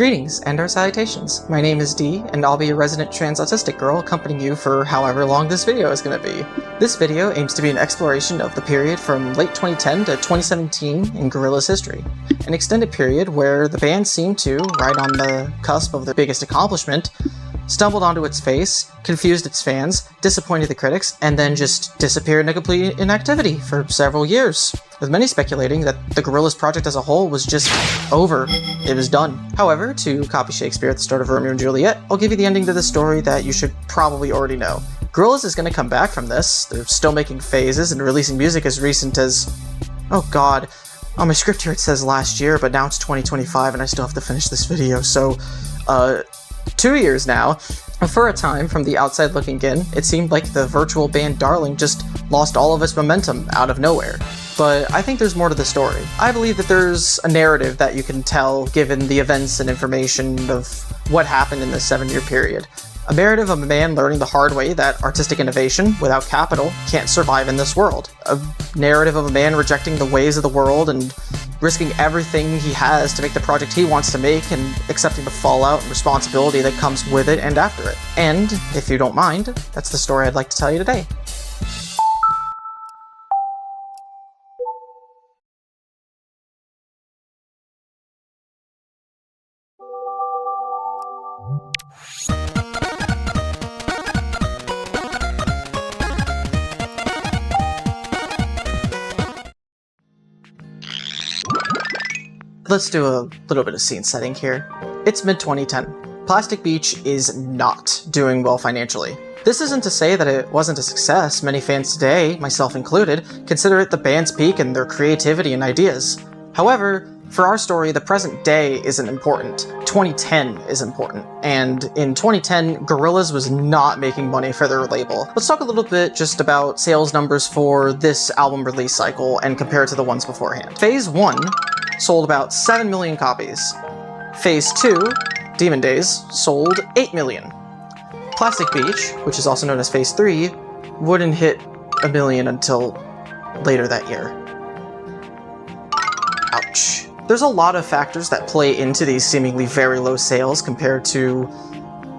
Greetings and our salutations. My name is Dee, and I'll be a resident trans autistic girl accompanying you for however long this video is going to be. This video aims to be an exploration of the period from late 2010 to 2017 in Gorillaz history, an extended period where the band seemed to, right on the cusp of their biggest accomplishment, stumbled onto its face, confused its fans, disappointed the critics, and then just disappeared into complete inactivity for several years, with many speculating that the Gorillaz project as a whole was just over. It was done. However, to copy Shakespeare at the start of Romeo and Juliet, I'll give you the ending to the story that you should probably already know. Gorillaz is going to come back from this. They're still making phases and releasing music as recent as... oh god. On my script here it says last year, but now it's 2025 and I still have to finish this video, so... 2 years now. For a time, from the outside looking in, it seemed like the virtual band Darling just lost all of its momentum out of nowhere. But I think there's more to the story. I believe that there's a narrative that you can tell given the events and information of what happened in this 7-year period. A narrative of a man learning the hard way that artistic innovation, without capital, can't survive in this world. A narrative of a man rejecting the ways of the world and risking everything he has to make the project he wants to make and accepting the fallout and responsibility that comes with it and after it. And, if you don't mind, that's the story I'd like to tell you today. Let's do a little bit of scene setting here. It's mid-2010. Plastic Beach is not doing well financially. This isn't to say that it wasn't a success. Many fans today, myself included, consider it the band's peak in their creativity and ideas. However, for our story, the present day isn't important. 2010 is important, and in 2010, Gorillaz was not making money for their label. Let's talk a little bit just about sales numbers for this album release cycle and compare it to the ones beforehand. Phase 1 sold about 7 million copies. Phase 2, Demon Days, sold 8 million. Plastic Beach, which is also known as Phase 3, wouldn't hit 1 million until later that year. Ouch. There's a lot of factors that play into these seemingly very low sales compared to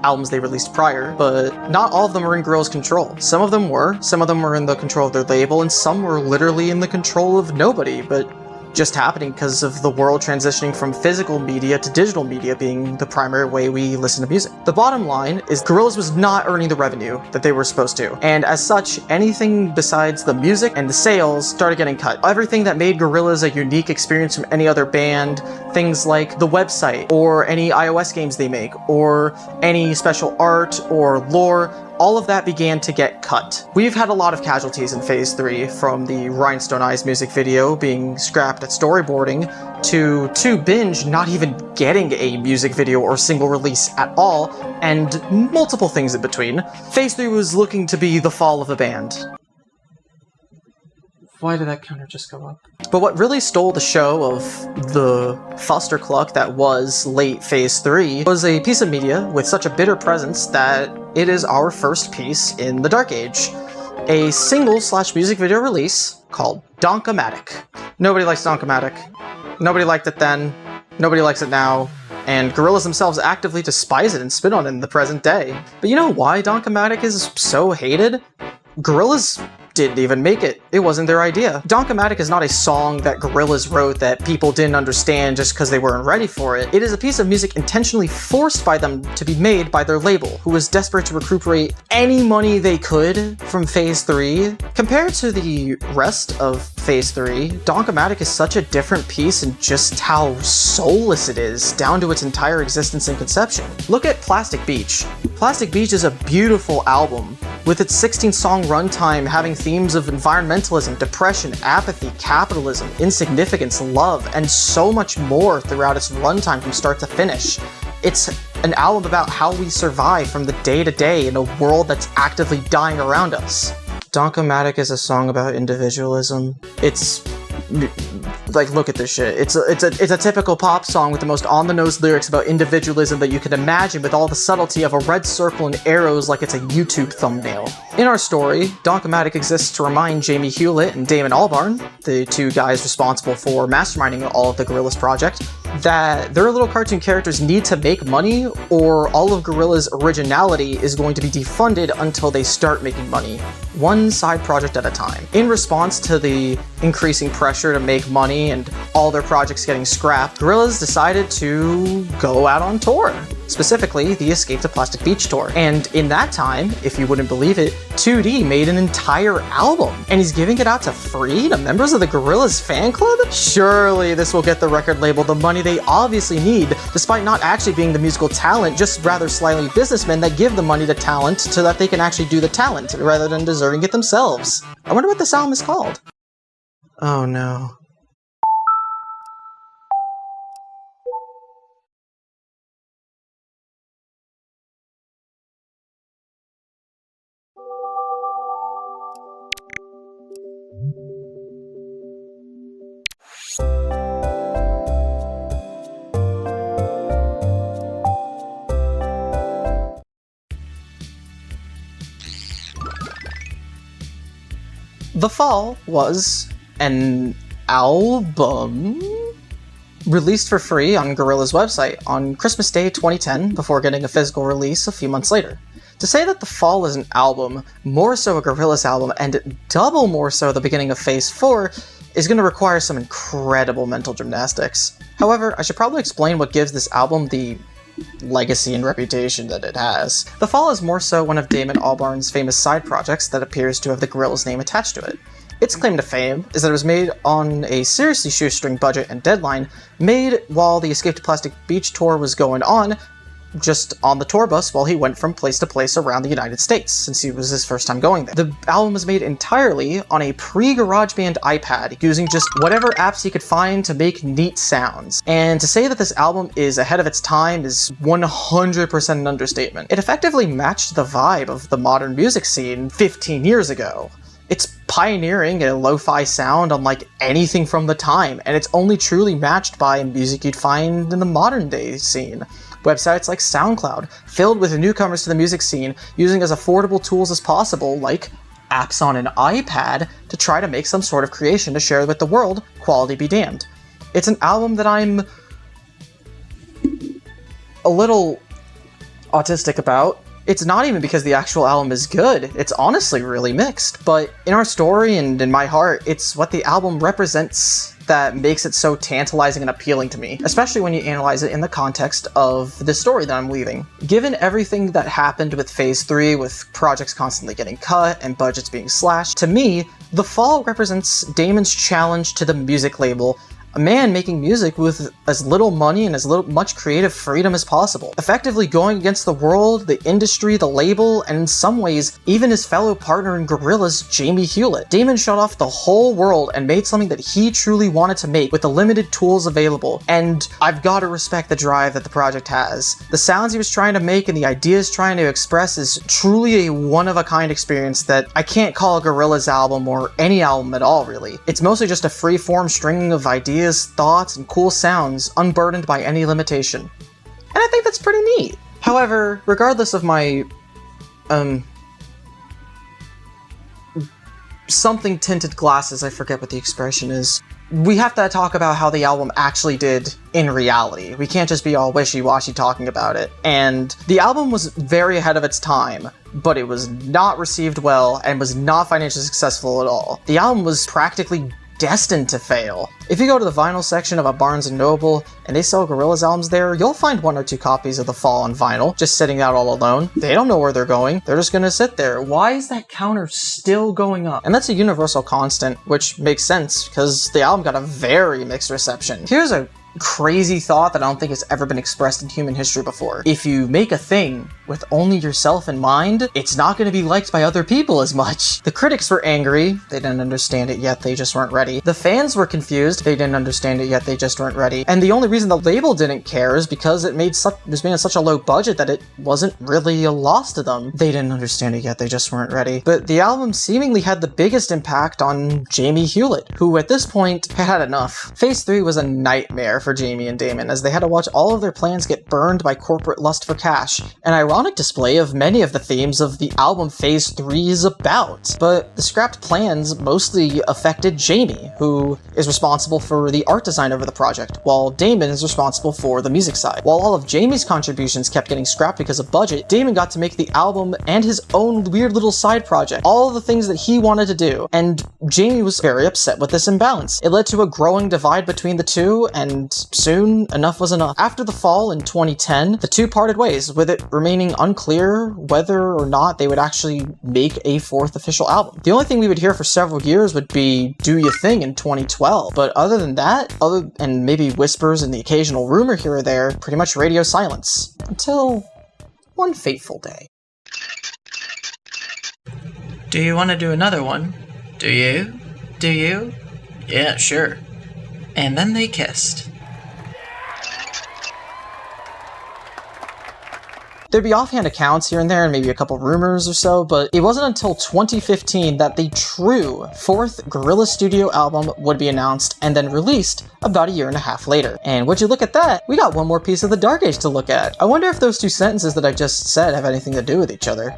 albums they released prior, but not all of them are in Gorillaz' control. Some of them were in the control of their label, and some were literally in the control of nobody, but just happening because of the world transitioning from physical media to digital media being the primary way we listen to music. The bottom line is Gorillaz was not earning the revenue that they were supposed to, and as such, anything besides the music and the sales started getting cut. Everything that made Gorillaz a unique experience from any other band, things like the website, or any iOS games they make, or any special art or lore, all of that began to get cut. We've had a lot of casualties in Phase 3, from the Rhinestone Eyes music video being scrapped at storyboarding, to Binge not even getting a music video or single release at all, and multiple things in between. Phase 3 was looking to be the fall of the band. Why did that counter just go up? But what really stole the show of the fustercluck that was late Phase 3 was a piece of media with such a bitter presence that it is our first piece in the Dark Age. A single/music video release called Donkomatic. Nobody likes Donkomatic. Nobody liked it then. Nobody likes it now. And Gorillaz themselves actively despise it and spit on it in the present day. But you know why Donkomatic is so hated? Gorillaz didn't even make it. It wasn't their idea. Donkomatic is not a song that Gorillaz wrote that people didn't understand just because they weren't ready for it. It is a piece of music intentionally forced by them to be made by their label, who was desperate to recuperate any money they could from Phase 3. Compared to the rest of Phase 3, Donkomatic is such a different piece in just how soulless it is, down to its entire existence and conception. Look at Plastic Beach. Plastic Beach is a beautiful album, with its 16-song runtime having themes of environmentalism, depression, apathy, capitalism, insignificance, love, and so much more throughout its runtime from start to finish. It's an album about how we survive from the day-to-day in a world that's actively dying around us. Donkomatic is a song about individualism. It's... like, look at this shit. It's a typical pop song with the most on-the-nose lyrics about individualism that you can imagine, with all the subtlety of a red circle and arrows like it's a YouTube thumbnail. In our story, Donkomatic exists to remind Jamie Hewlett and Damon Albarn, the two guys responsible for masterminding all of the Gorillaz project, that their little cartoon characters need to make money, or all of Gorillaz' originality is going to be defunded until they start making money, one side project at a time. In response to the increasing pressure to make money and all their projects getting scrapped, Gorillaz decided to go out on tour. Specifically, the Escape to Plastic Beach tour. And in that time, if you wouldn't believe it, 2D made an entire album, and he's giving it out to free to members of the Gorillaz fan club? Surely this will get the record label the money they obviously need, despite not actually being the musical talent, just rather slyly businessmen that give the money to talent so that they can actually do the talent, rather than deserving it themselves. I wonder what this album is called. Oh no. The Fall was an album released for free on Gorillaz' website on Christmas Day 2010 before getting a physical release a few months later. To say that The Fall is an album, more so a Gorillaz album, and double more so the beginning of Phase 4, is going to require some incredible mental gymnastics. However, I should probably explain what gives this album the legacy and reputation that it has. The Fall is more so one of Damon Albarn's famous side projects that appears to have the Gorillaz name attached to it. Its claim to fame is that it was made on a seriously shoestring budget and deadline, made while the Escape to Plastic Beach tour was going on, just on the tour bus while he went from place to place around the United States, since it was his first time going there. The album was made entirely on a pre-GarageBand iPad, using just whatever apps he could find to make neat sounds. And to say that this album is ahead of its time is 100% an understatement. It effectively matched the vibe of the modern music scene 15 years ago. It's pioneering a lo-fi sound unlike anything from the time, and it's only truly matched by music you'd find in the modern day scene. Websites like SoundCloud, filled with newcomers to the music scene, using as affordable tools as possible, like apps on an iPad, to try to make some sort of creation to share with the world, quality be damned. It's an album that I'm a little autistic about. It's not even because the actual album is good, it's honestly really mixed, but in our story and in my heart, it's what the album represents that makes it so tantalizing and appealing to me, especially when you analyze it in the context of the story that I'm weaving. Given everything that happened with Phase 3, with projects constantly getting cut and budgets being slashed, to me, The Fall represents Damon's challenge to the music label, a man making music with as little money and as much creative freedom as possible, effectively going against the world, the industry, the label, and in some ways, even his fellow partner in Gorillaz, Jamie Hewlett. Damon shut off the whole world and made something that he truly wanted to make with the limited tools available, and I've got to respect the drive that the project has. The sounds he was trying to make and the ideas trying to express is truly a one-of-a-kind experience that I can't call a Gorillaz album or any album at all, really. It's mostly just a free-form string of ideas, thoughts, and cool sounds, unburdened by any limitation. And I think that's pretty neat. However, regardless of my, something tinted glasses, I forget what the expression is, we have to talk about how the album actually did in reality. We can't just be all wishy-washy talking about it. And the album was very ahead of its time, but it was not received well and was not financially successful at all. The album was practically destined to fail. If you go to the vinyl section of a Barnes & Noble and they sell Gorillaz albums there, you'll find 1 or 2 copies of The Fall on vinyl, just sitting out all alone. They don't know where they're going. They're just gonna sit there. Why is that counter still going up? And that's a universal constant, which makes sense, because the album got a very mixed reception. Here's a crazy thought that I don't think has ever been expressed in human history before. If you make a thing with only yourself in mind, it's not going to be liked by other people as much. The critics were angry, they didn't understand it yet, they just weren't ready. The fans were confused, they didn't understand it yet, they just weren't ready. And the only reason the label didn't care is because it was made on such a low budget that it wasn't really a loss to them. They didn't understand it yet, they just weren't ready. But the album seemingly had the biggest impact on Jamie Hewlett, who at this point had enough. Phase 3 was a nightmare for Jamie and Damon, as they had to watch all of their plans get burned by corporate lust for cash, and ironically, sonic display of many of the themes of the album Phase 3 is about. But the scrapped plans mostly affected Jamie, who is responsible for the art design over the project, while Damon is responsible for the music side. While all of Jamie's contributions kept getting scrapped because of budget, Damon got to make the album and his own weird little side project, all of the things that he wanted to do, and Jamie was very upset with this imbalance. It led to a growing divide between the two, and soon enough was enough. After the fall in 2010, the two parted ways, with it remaining unclear whether or not they would actually make a fourth official album. The only thing we would hear for several years would be Do You Thing in 2012, but other than that, and maybe whispers and the occasional rumor here or there, pretty much radio silence. Until one fateful day. Do you want to do another one? Do you? Do you? Yeah, sure. And then they kissed. There'd be offhand accounts here and there and maybe a couple rumors or so, but it wasn't until 2015 that the true fourth Gorillaz studio album would be announced and then released about a year and a half later. And would you look at that, we got one more piece of the Dark Age to look at. I wonder if those two sentences that I just said have anything to do with each other.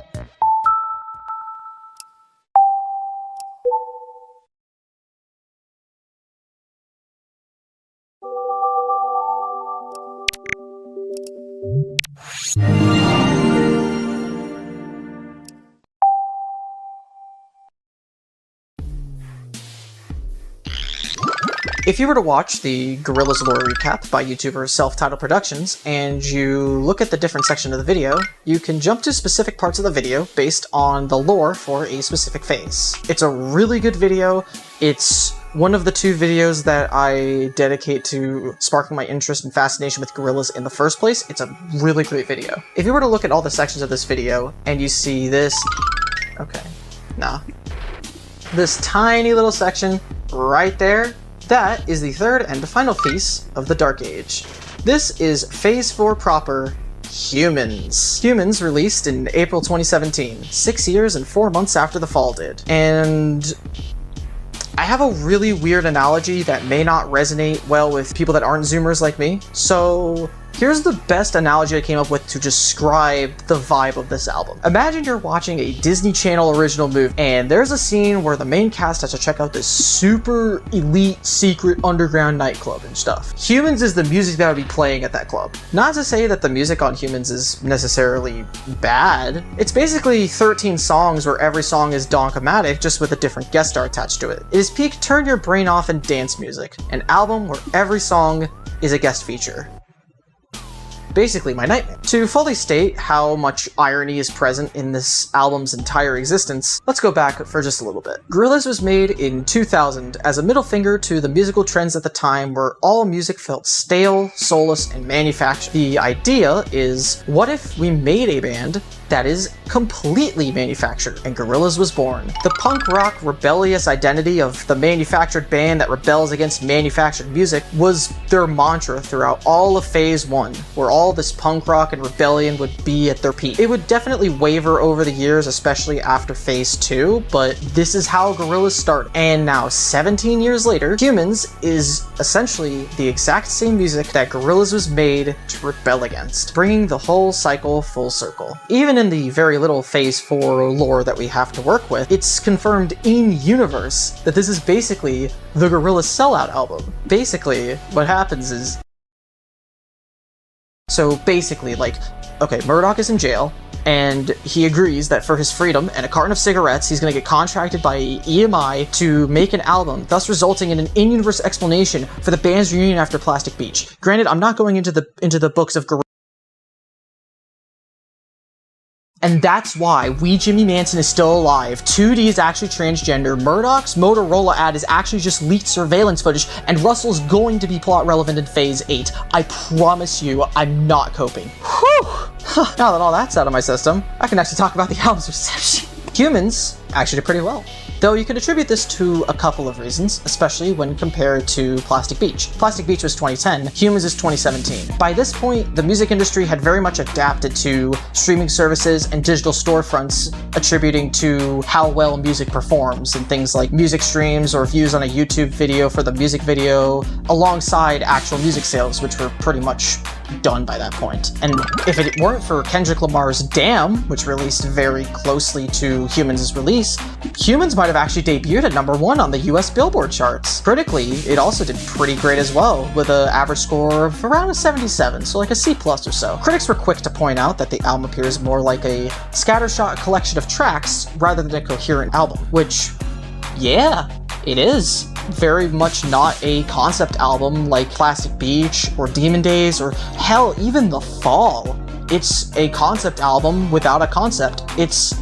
If you were to watch the Gorillaz lore recap by YouTuber Self-Titled Productions, and you look at the different section of the video, you can jump to specific parts of the video based on the lore for a specific phase. It's a really good video. It's one of the two videos that I dedicate to sparking my interest and fascination with Gorillaz in the first place. It's a really great video. If you were to look at all the sections of this video, and you see this... okay, nah. This tiny little section right there, that is the third and final piece of the Dark Age. This is Phase 4 proper, Humans. Humans released in April 2017, 6 years and 4 months after the fall did. And I have a really weird analogy that may not resonate well with people that aren't Zoomers like me, so here's the best analogy I came up with to describe the vibe of this album. Imagine you're watching a Disney Channel original movie, and there's a scene where the main cast has to check out this super elite secret underground nightclub and stuff. Humans is the music that would be playing at that club. Not to say that the music on Humans is necessarily bad. It's basically 13 songs where every song is donkomatic, just with a different guest star attached to it. It is peak turn your brain off and dance music, an album where every song is a guest feature. Basically my nightmare. To fully state how much irony is present in this album's entire existence, let's go back for just a little bit. Gorillaz was made in 2000 as a middle finger to the musical trends at the time where all music felt stale, soulless, and manufactured. The idea is, what if we made a band that is completely manufactured, and Gorillaz was born. The punk rock rebellious identity of the manufactured band that rebels against manufactured music was their mantra throughout all of Phase 1, where all this punk rock and rebellion would be at their peak. It would definitely waver over the years, especially after Phase 2, but this is how Gorillaz started. And now, 17 years later, Humans is essentially the exact same music that Gorillaz was made to rebel against, bringing the whole cycle full circle. Even in the very little Phase 4 lore that we have to work with, it's confirmed in-universe that this is basically the Gorillaz sellout album. Basically, what happens is... so basically, like, okay, Murdoch is in jail, and he agrees that for his freedom and a carton of cigarettes, he's gonna get contracted by EMI to make an album, thus resulting in an in-universe explanation for the band's reunion after Plastic Beach. Granted, I'm not going into the books of Gorillaz. And that's why Wee Jimmy Manson is still alive, 2D is actually transgender, Murdoch's Motorola ad is actually just leaked surveillance footage, and Russell's going to be plot relevant in Phase 8. I promise you, I'm not coping. Whew! Now that all that's out of my system, I can actually talk about the album's reception. Humans actually did pretty well. Though you could attribute this to a couple of reasons, especially when compared to Plastic Beach. Plastic Beach was 2010, Humans is 2017. By this point, the music industry had very much adapted to streaming services and digital storefronts, attributing to how well music performs, and things like music streams or views on a YouTube video for the music video, alongside actual music sales, which were pretty much done by that point. And if it weren't for Kendrick Lamar's Damn, which released very closely to Humans' release, Humans might have actually debuted at #1 on the US Billboard charts. Critically, it also did pretty great as well, with an average score of around a 77, so like a C+ or so. Critics were quick to point out that the album appears more like a scattershot collection of tracks rather than a coherent album, which, yeah, it is. Very much not a concept album like Plastic Beach or Demon Days or hell, even The Fall. It's a concept album without a concept. It's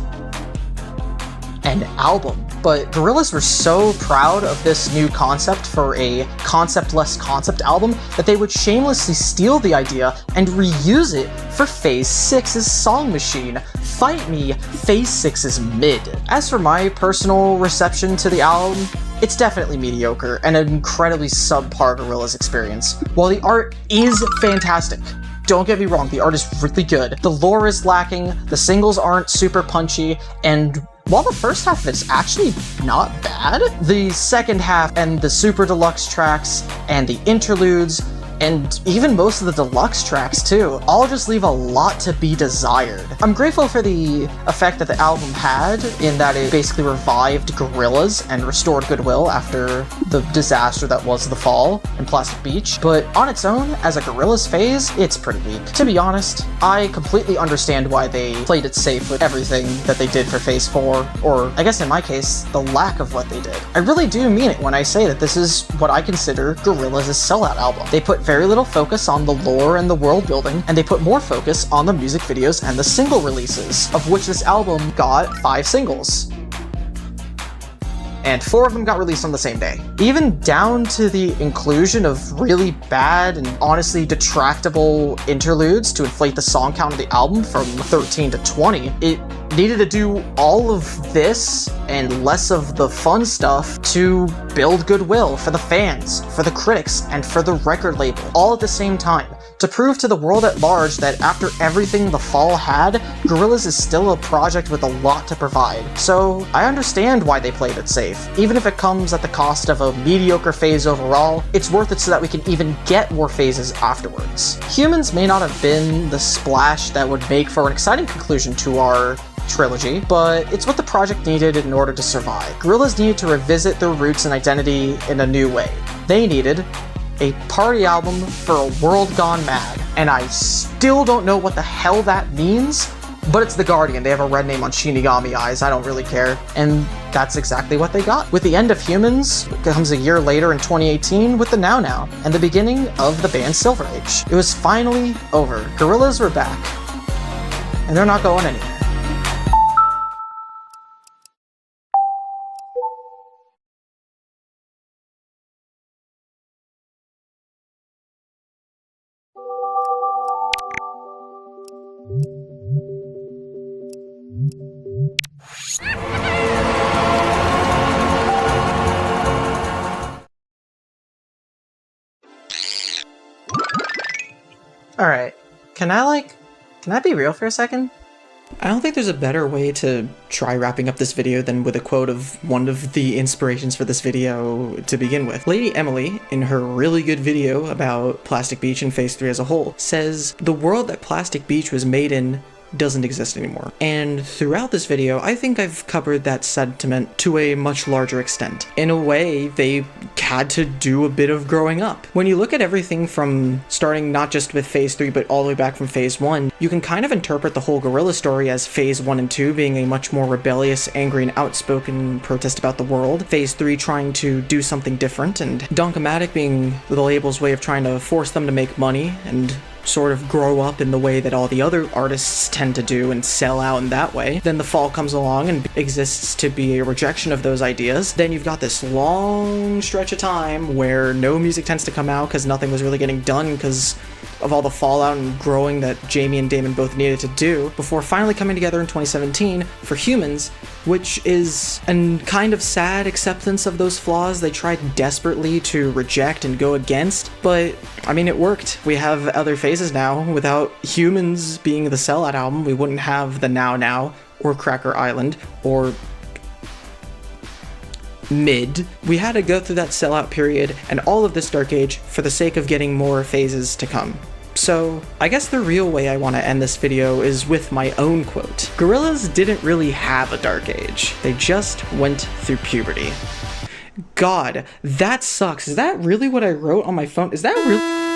an album. But Gorillaz were so proud of this new concept for a concept-less concept album that they would shamelessly steal the idea and reuse it for Phase 6's Song Machine. Fight me, Phase 6 is mid. As for my personal reception to the album, it's definitely mediocre and an incredibly subpar Gorillaz experience. While the art is fantastic, don't get me wrong, the art is really good, the lore is lacking, the singles aren't super punchy, and while the first half of it's actually not bad, the second half and the super deluxe tracks and the interludes and even most of the deluxe tracks too, all just leave a lot to be desired. I'm grateful for the effect that the album had in that it basically revived Gorillaz and restored goodwill after the disaster that was The Fall and Plastic Beach, but on its own, as a Gorillaz phase, it's pretty weak. To be honest, I completely understand why they played it safe with everything that they did for Phase 4, or I guess in my case, the lack of what they did. I really do mean it when I say that this is what I consider Gorillaz' sellout album. They put very little focus on the lore and the world building, and they put more focus on the music videos and the single releases, of which this album got 5 singles. And 4 of them got released on the same day. Even down to the inclusion of really bad and honestly detractable interludes to inflate the song count of the album from 13 to 20, it needed to do all of this and less of the fun stuff to build goodwill for the fans, for the critics, and for the record label, all at the same time, to prove to the world at large that after everything The Fall had, Gorillaz is still a project with a lot to provide. So I understand why they played it safe. Even if it comes at the cost of a mediocre phase overall, it's worth it so that we can even get more phases afterwards. Humans may not have been the splash that would make for an exciting conclusion to our trilogy, but it's what the project needed in order to survive. Gorillaz needed to revisit their roots and identity in a new way. They needed a party album for a world gone mad, and I still don't know what the hell that means, but it's The Guardian. They have a red name on Shinigami eyes, I don't really care, and that's exactly what they got. With the end of Humans, it comes a year later in 2018 with the Now Now, and the beginning of the band's Silver Age. It was finally over. Gorillaz were back, and they're not going anywhere. Alright, can I be real for a second? I don't think there's a better way to try wrapping up this video than with a quote of one of the inspirations for this video to begin with. Lady Emily, in her really good video about Plastic Beach and Phase 3 as a whole, says, "The world that Plastic Beach was made in doesn't exist anymore." And throughout this video, I think I've covered that sentiment to a much larger extent. In a way, they had to do a bit of growing up. When you look at everything from starting not just with Phase 3, but all the way back from Phase 1, you can kind of interpret the whole Gorillaz story as Phase 1 and 2 being a much more rebellious, angry, and outspoken protest about the world, Phase 3 trying to do something different, and Dunkomatic being the label's way of trying to force them to make money and sort of grow up in the way that all the other artists tend to do and sell out in that way. Then The Fall comes along and exists to be a rejection of those ideas. Then you've got this long stretch of time where no music tends to come out because nothing was really getting done because of all the fallout and growing that Jamie and Damon both needed to do before finally coming together in 2017 for Humans, which is a kind of sad acceptance of those flaws they tried desperately to reject and go against, but I mean, it worked. We have other phases now. Without Humans being the sellout album, we wouldn't have the Now Now or Cracker Island or Mid. We had to go through that sellout period and all of this Dark Age for the sake of getting more phases to come. So, I guess the real way I want to end this video is with my own quote. Gorillaz didn't really have a Dark Age. They just went through puberty. God, that sucks. Is that really what I wrote on my phone? Is that really...